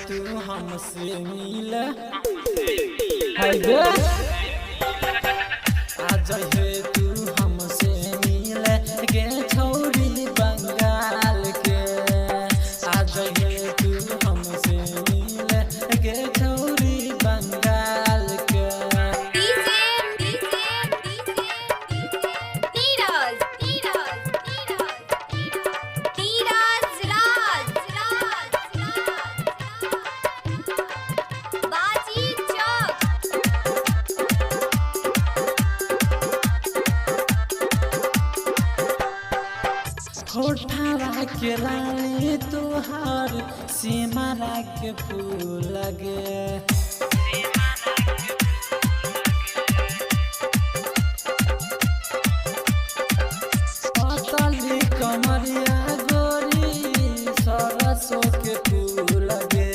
तू हमसे मिल आज है तू हमसे मिल गे छोरी बंगाल के आज है तू हमसे मिल गे छोरी बंगाल के होठवा के लाली तुहार सिमरा के फूल लगे पतली कमरिया गोरी सरसों के फूल लगे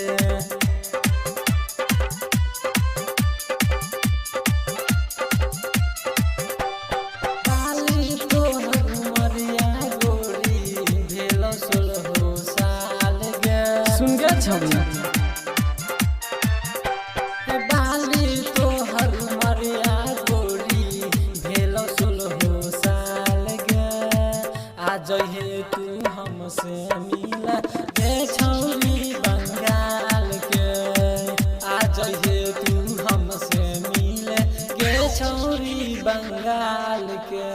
बाली तो हर मरिया गोरी भेलो 16 साल गे आज हे तू हमसे मिल गे छोरी बंगाल के आज हे तू हमसे मिल गे छोरी बंगाल के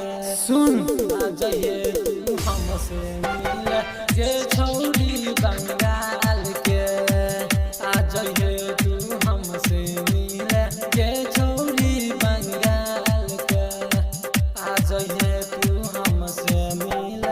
सुन आज हे तू हमसे मिल गे छोरी बंगाल के आज हे तू हमसे मिल गे छोरी बंगाल के आज हे तू हमसे मिल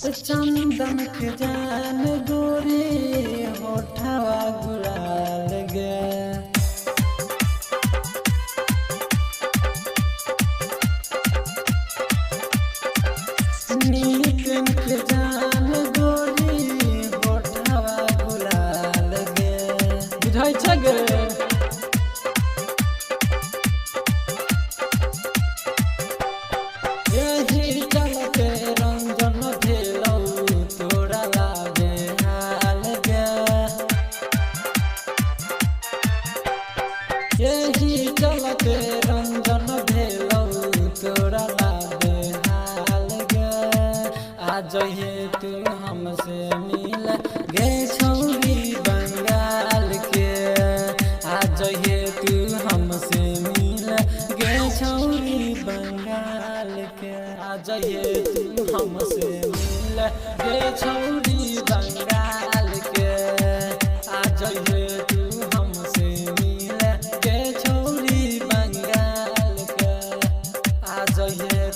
चंदन के जान गोरी होठवा गुलाल गे नीकन के जान गोरी होठवा गुलाल गे बुझाई छ गे यही चलते रंजन भेलौ तोरा लागे हाल गे यही चलते रंजन भेलौ तोरा लागे हाल गे आज हे तू हमसे मिल गे छोरी बंगाल के आज हे तू हमसे मिल गे छोरी बंगाल के आज हे तू हमसे मिल गे छोरी बंगाल के आज हे तू हमसे मिल गे छोरी बंगाल के आज हे